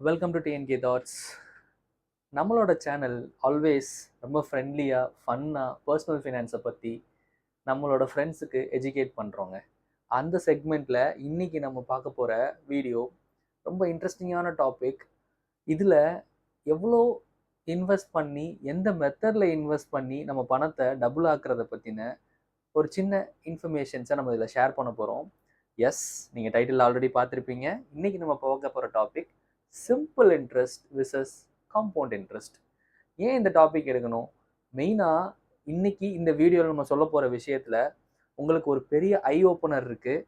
Welcome to DNK thoughts. நம்மளோட channel always ரொம்ப ஃப்ரெண்ட்லியாக ஃபன்னாக பர்சனல் ஃபினான்ஸை பற்றி நம்மளோட ஃப்ரெண்ட்ஸுக்கு எஜுகேட் பண்ணுறோங்க. அந்த செக்மெண்ட்டில் இன்றைக்கி நம்ம பார்க்க போகிற வீடியோ ரொம்ப இன்ட்ரெஸ்டிங்கான டாபிக். இதில் எவ்வளோ இன்வெஸ்ட் பண்ணி எந்த மெத்தடில் இன்வெஸ்ட் பண்ணி நம்ம பணத்தை டபுள் ஆக்குறத பற்றின ஒரு சின்ன இன்ஃபர்மேஷன்ஸை நம்ம இதில் ஷேர் பண்ண போகிறோம். எஸ், நீங்கள் டைட்டில் ஆல்ரெடி பார்த்துருப்பீங்க. இன்றைக்கி நம்ம பார்க்க போகிற topic simple interest versus compound interest. ஏன் இந்த டாபிக் எடுக்கணும்? மெயினாக இன்னைக்கு இந்த வீடியோவில் நம்ம சொல்ல போகிற விஷயத்தில் உங்களுக்கு ஒரு பெரிய ஐ ஓப்பனர் இருக்குது.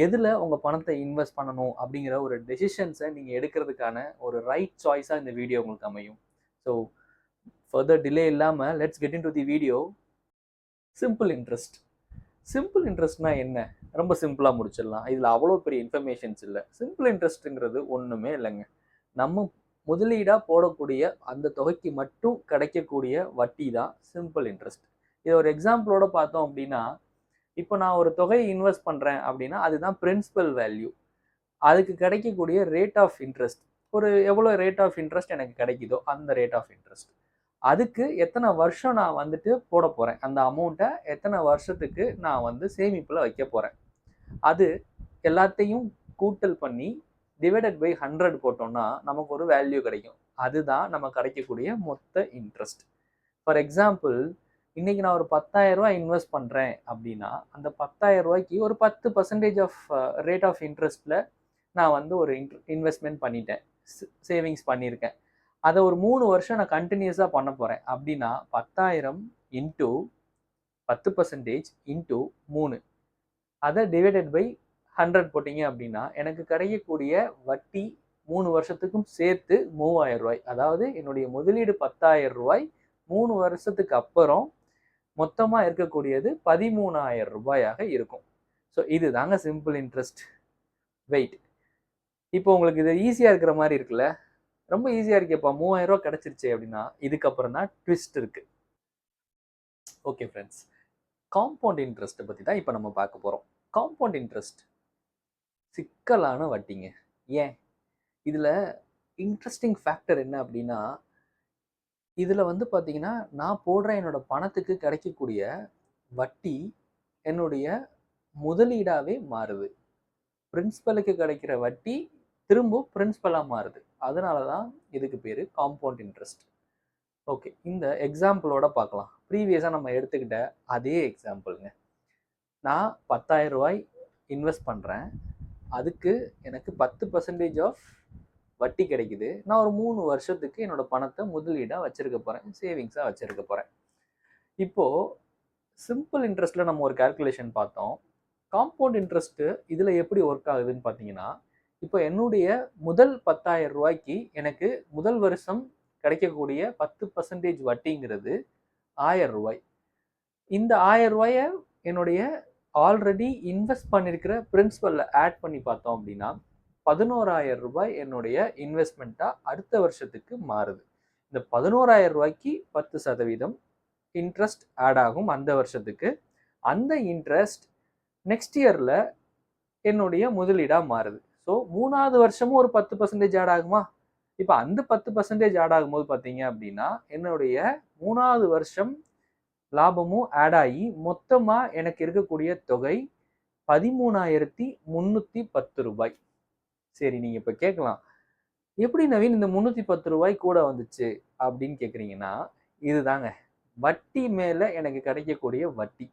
எதில் உங்கள் பணத்தை இன்வெஸ்ட் பண்ணணும் அப்படிங்கிற ஒரு டெசிஷன்ஸை நீங்கள் எடுக்கிறதுக்கான ஒரு ரைட் சாய்ஸாக இந்த வீடியோ உங்களுக்கு அமையும். ஸோ ஃபர்தர் டிலே இல்லாமல் let's get in to the video. Simple interest. Simple இன்ட்ரெஸ்ட்னா என்ன? ரொம்ப சிம்பிளாக முடிச்சிடலாம். இதில் அவ்வளோ பெரிய இன்ஃபர்மேஷன்ஸ் இல்லை. சிம்பிள் இன்ட்ரெஸ்ட்டுங்கிறது ஒன்றுமே இல்லைங்க. நம்ம முதலீடாக போடக்கூடிய அந்த தொகைக்கு மட்டும் கிடைக்கக்கூடிய வட்டி தான் சிம்பிள் இன்ட்ரெஸ்ட். இதை ஒரு எக்ஸாம்பிளோட பார்த்தோம் அப்படின்னா, இப்போ நான் ஒரு தொகையை இன்வெஸ்ட் பண்ணுறேன் அப்படின்னா அதுதான் பிரின்சிபல் வேல்யூ. அதுக்கு கிடைக்கக்கூடிய ரேட் ஆஃப் இன்ட்ரெஸ்ட், ஒரு எவ்வளோ ரேட் ஆஃப் இன்ட்ரெஸ்ட் எனக்கு கிடைக்குதோ அந்த ரேட் ஆஃப் இன்ட்ரெஸ்ட். அதுக்கு எத்தனை வருஷம் நான் வந்துட்டு போட போகிறேன், அந்த அமௌண்ட்டை எத்தனை வருஷத்துக்கு நான் சேமிப்பில் வைக்க போகிறேன், அது எல்லாத்தையும் கூட்டல் பண்ணி டிவைடட் பை 100 போட்டோம்னா நமக்கு ஒரு வேல்யூ கிடைக்கும். அதுதான் நம்ம கிடைக்கக்கூடிய மொத்த இன்ட்ரெஸ்ட். ஃபார் எக்ஸாம்பிள், இன்னைக்கு நான் ஒரு 10,000 ரூபாய் இன்வெஸ்ட் பண்ணுறேன் அப்படின்னா அந்த 10,000 ரூபாய்க்கு ஒரு 10% ஆஃப் ரேட் ஆஃப் இன்ட்ரெஸ்ட்டில் நான் ஒரு இன்வெஸ்ட்மெண்ட் பண்ணிட்டேன், சேவிங்ஸ் பண்ணியிருக்கேன். அதை ஒரு 3 வருஷம் நான் கண்டினியூஸாக பண்ண போகிறேன் அப்படின்னா 10,000 இன்ட்டு 10% இன்ட்டு 3, அதை டிவைடட் பை 100 போட்டிங்க அப்படின்னா எனக்கு கிடைக்கக்கூடிய வட்டி 3 வருஷத்துக்கும் சேர்த்து 3,000 ரூபாய். அதாவது என்னுடைய முதலீடு 10,000 ரூபாய், 3 வருஷத்துக்கு அப்புறம் மொத்தமாக இருக்கக்கூடியது 13,000 ரூபாயாக இருக்கும். ஸோ இது தாங்க சிம்பிள் இன்ட்ரெஸ்ட். வெயிட், இப்போ உங்களுக்கு இது ஈஸியாக இருக்கிற மாதிரி இருக்குல்ல? ரொம்ப ஈஸியாக இருக்கேப்பா, 3,000 ரூபா கிடச்சிருச்சு அப்படின்னா இதுக்கப்புறம் தான் ட்விஸ்ட் இருக்குது. ஓகே ஃப்ரெண்ட்ஸ், காம்பவுண்ட் இன்ட்ரெஸ்ட்டை பற்றி தான் இப்போ நம்ம பார்க்க போகிறோம். காம்பவுண்ட் இன்ட்ரெஸ்ட் சிக்கலான வட்டிங்க. ஏன்? இதில் இன்ட்ரெஸ்டிங் ஃபேக்டர் என்ன அப்படின்னா, இதில் பார்த்தீங்கன்னா நான் போடுற என்னோட பணத்துக்கு கிடைக்கக்கூடிய வட்டி என்னுடைய முதலீடாகவே மாறுது. பிரின்சிபலுக்கு கிடைக்கிற வட்டி திரும்ப பிரின்சிபலாக மாறுது. அதனால தான் இதுக்கு பேர் காம்பவுண்ட் இன்ட்ரெஸ்ட். ஓகே, இந்த எக்ஸாம்பிளோட பார்க்கலாம். ப்ரீவியஸாக நம்ம எடுத்துக்கிட்ட அதே எக்ஸாம்பிளுங்க. நான் 10,000 ரூபாய் இன்வெஸ்ட் பண்ணுறேன், அதுக்கு எனக்கு 10% ஆஃப் வட்டி கிடைக்குது. நான் ஒரு 3 வருஷத்துக்கு என்னோட பணத்தை முதலீடாக வச்சிருக்க போகிறேன், சேவிங்ஸாக வச்சிருக்க போகிறேன். இப்போது சிம்பிள் இன்ட்ரெஸ்ட்டில் நம்ம ஒரு கால்குலேஷன் பார்த்தோம். காம்பவுண்ட் இன்ட்ரெஸ்ட்டு இதில் எப்படி ஒர்க் ஆகுதுன்னு பார்த்தீங்கன்னா, இப்போ என்னுடைய முதல் 10,000 ரூபாய்க்கு எனக்கு முதல் வருஷம் கிடைக்கக்கூடிய 10% வட்டிங்கிறது 1,000 ரூபாய். இந்த 1,000 ரூபாயை என்னுடைய ஆல்ரெடி இன்வெஸ்ட் பண்ணியிருக்கிற பிரின்சிபலில் ஆட் பண்ணி பார்த்தோம் அப்படின்னா 11,000 ரூபாய் என்னுடைய இன்வெஸ்ட்மெண்ட்டாக அடுத்த வருஷத்துக்கு மாறுது. இந்த 11,000 ரூபாய்க்கு 10% இன்ட்ரெஸ்ட் ஆட் ஆகும் அந்த வருஷத்துக்கு. அந்த இன்ட்ரெஸ்ட் நெக்ஸ்ட் இயரில் என்னுடைய முதலீடாக மாறுது. ஸோ 3வது வருஷமும் ஒரு 10% ஆட் ஆகுமா? இப்போ அந்த 10% ஆட் ஆகும்போது பார்த்தீங்க அப்படின்னா என்னுடைய 3வது வருஷம் லாபமும் ஆட் ஆகி மொத்தமாக எனக்கு இருக்கக்கூடிய தொகை 13,310 ரூபாய். சரி, நீங்கள் இப்போ கேட்கலாம், எப்படி நவீன் இந்த 310 ரூபாய் கூட வந்துச்சு அப்படின்னு கேட்குறீங்கன்னா, இதுதாங்க வட்டி மேலே எனக்கு கிடைக்கக்கூடிய வட்டி.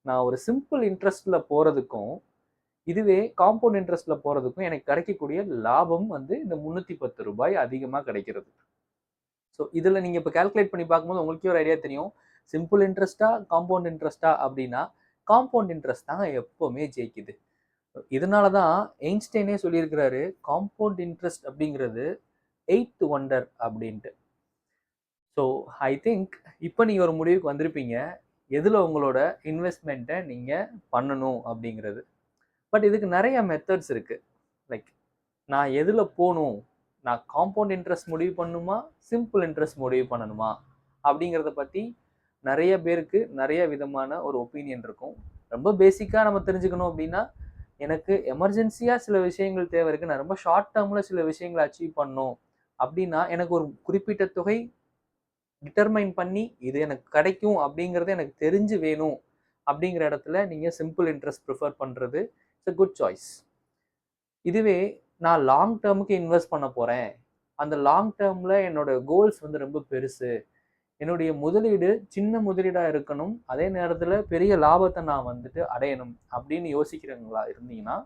நான் ஒரு சிம்பிள் இன்ட்ரெஸ்ட்டில் போகிறதுக்கும் இதுவே காம்பவுண்ட் இன்ட்ரெஸ்ட்டில் போகிறதுக்கும் எனக்கு கிடைக்கக்கூடிய லாபம் இந்த 310 ரூபாய் அதிகமாக கிடைக்கிறது. ஸோ இதில் நீங்கள் இப்போ கால்குலேட் பண்ணி பார்க்கும்போது உங்களுக்கே ஒரு ஐடியா தெரியும், சிம்பிள் இன்ட்ரெஸ்டா காம்பவுண்ட் இன்ட்ரெஸ்டா அப்படின்னா காம்பவுண்ட் இன்ட்ரெஸ்ட் தாங்க எப்போவுமே ஜெயிக்குது. இதனால தான் எயின்ஸ்டைனே சொல்லியிருக்கிறாரு, காம்பவுண்ட் இன்ட்ரெஸ்ட் அப்படிங்கிறது 8th wonder அப்படின்ட்டு. ஸோ ஐ திங்க் இப்போ நீங்கள் ஒரு முடிவுக்கு வந்திருப்பீங்க எதில் உங்களோட இன்வெஸ்ட்மெண்ட்டை நீங்கள் பண்ணணும் அப்படிங்கிறது. பட் இதுக்கு நிறைய மெத்தட்ஸ் இருக்குது. லைக் நான் எதில் போகணும், நான் காம்பவுண்ட் இன்ட்ரெஸ்ட் முடிவு பண்ணணுமா சிம்பிள் இன்ட்ரெஸ்ட் முடிவு பண்ணணுமா அப்படிங்கிறத பற்றி நிறைய பேருக்கு நிறைய விதமான ஒரு ஒப்பீனியன் இருக்கும். ரொம்ப பேசிக்காக நம்ம தெரிஞ்சுக்கணும் அப்படின்னா, எனக்கு எமர்ஜென்சியாக சில விஷயங்கள் தேவை இருக்குது, நான் ரொம்ப ஷார்ட் டேர்மில் சில விஷயங்களை அச்சீவ் பண்ணணும் அப்படின்னா எனக்கு ஒரு குறிப்பிட்ட தொகை டிட்டர்மைன் பண்ணி இது எனக்கு கிடைக்கும் அப்படிங்கிறது எனக்கு தெரிஞ்சு வேணும் அப்படிங்கிற இடத்துல நீங்கள் சிம்பிள் இன்ட்ரெஸ்ட் ப்ரிஃபர் பண்ணுறது இட்ஸ் a குட் சாய்ஸ். இதுவே நான் லாங் டேர்முக்கு இன்வெஸ்ட் பண்ண போகிறேன், அந்த லாங் டேர்மில் என்னோட கோல்ஸ் வந்து ரொம்ப பெருசு, என்னுடைய முதலீடு சின்ன முதலீடாக இருக்கணும், அதே நேரத்தில் பெரிய லாபத்தை நான் வந்துட்டு அடையணும் அப்படின்னு யோசிக்கிறவங்களா இருந்தீங்கன்னா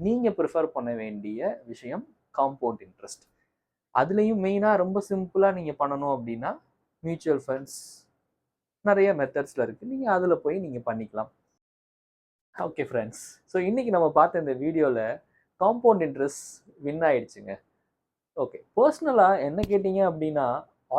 நீங்கள் ப்ரிஃபர் பண்ண வேண்டிய விஷயம் காம்பவுண்ட் இன்ட்ரெஸ்ட். அதுலேயும் மெயினாக ரொம்ப சிம்பிளாக நீங்கள் பண்ணணும் அப்படின்னா மியூச்சுவல் ஃபண்ட்ஸ் நிறைய மெத்தட்ஸில் இருக்குது, நீங்கள் அதில் போய் நீங்கள் பண்ணிக்கலாம். ஓகே ஃப்ரெண்ட்ஸ், ஸோ இன்றைக்கி நம்ம பார்த்த இந்த வீடியோவில் காம்பவுண்ட் இன்ட்ரெஸ்ட் வின் ஆயிடுச்சுங்க. ஓகே, பர்சனலாக என்ன கேட்டிங்க அப்படின்னா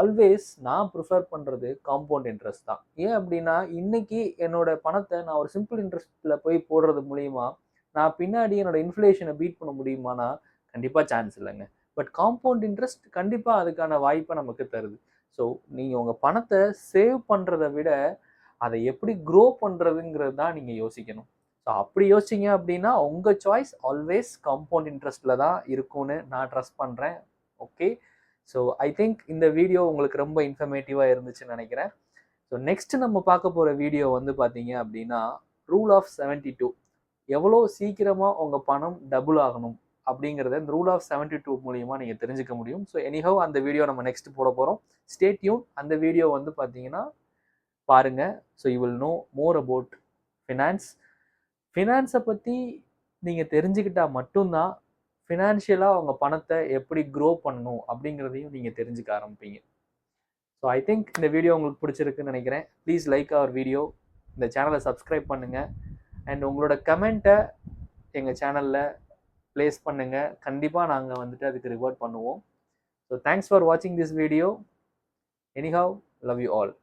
ஆல்வேஸ் நான் ப்ரிஃபர் பண்ணுறது காம்பவுண்ட் இன்ட்ரெஸ்ட் தான். ஏன் அப்படின்னா இன்றைக்கி என்னோட பணத்தை நான் ஒரு சிம்பிள் இன்ட்ரெஸ்ட்டில் போய் போடுறது மூலிமா நான் பின்னாடி என்னோட இன்ஃப்ளேஷனை பீட் பண்ண முடியுமானா கண்டிப்பாக சான்ஸ் இல்லைங்க. பட் காம்பவுண்ட் இன்ட்ரெஸ்ட் கண்டிப்பாக அதுக்கான வாய்ப்பை நமக்கு தருது. ஸோ நீங்கள் உங்கள் பணத்தை சேவ் பண்ணுறதை விட அதை எப்படி க்ரோ பண்ணுறதுங்கிறது தான் நீங்கள் யோசிக்கணும். ஸோ அப்படி யோசிச்சிங்க அப்படின்னா உங்கள் சாய்ஸ் ஆல்வேஸ் காம்பவுண்ட் இன்ட்ரெஸ்ட்டில் தான் இருக்கும்னு நான் ட்ரஸ்ட் பண்ணுறேன். ஓகே, ஸோ ஐ திங்க் இந்த வீடியோ உங்களுக்கு ரொம்ப இன்ஃபர்மேட்டிவாக இருந்துச்சுன்னு நினைக்கிறேன். ஸோ நெக்ஸ்ட் நம்ம பார்க்க போகிற வீடியோ வந்து பார்த்தீங்க அப்படின்னா ரூல் ஆஃப் 72, எவ்வளோ சீக்கிரமாக உங்கள் பணம் டபுள் ஆகணும் அப்படிங்கிறத இந்த ரூல் ஆஃப் 72 மூலியமா நீங்கள் தெரிஞ்சுக்க முடியும். ஸோ எனிஹவ் அந்த வீடியோ நம்ம நெக்ஸ்ட் போட போகிறோம். Stay tune. அந்த வீடியோ வந்து பார்த்தீங்கன்னா பாருங்கள். So you will know more about finance. ஃபினான்ஸை பற்றி நீங்கள் தெரிஞ்சுக்கிட்டால் மட்டும்தான் ஃபினான்ஷியலாக உங்கள் பணத்தை எப்படி க்ரோ பண்ணணும் அப்படிங்கிறதையும் நீங்கள் தெரிஞ்சுக்க ஆரம்பிப்பீங்க. ஸோ ஐ திங்க் இந்த வீடியோ உங்களுக்கு பிடிச்சிருக்குன்னு நினைக்கிறேன். ப்ளீஸ் லைக் அவர் வீடியோ, இந்த சேனலை சப்ஸ்கிரைப் பண்ணுங்கள், அண்ட் உங்களோட கமெண்ட்டை எங்கள் சேனலில் ப்ளேஸ் பண்ணுங்கள். கண்டிப்பாக நாங்கள் வந்துட்டு அதுக்கு ரிவார்ட் பண்ணுவோம். ஸோ தேங்க்ஸ் ஃபார் வாட்சிங் this video. Anyhow, love you all.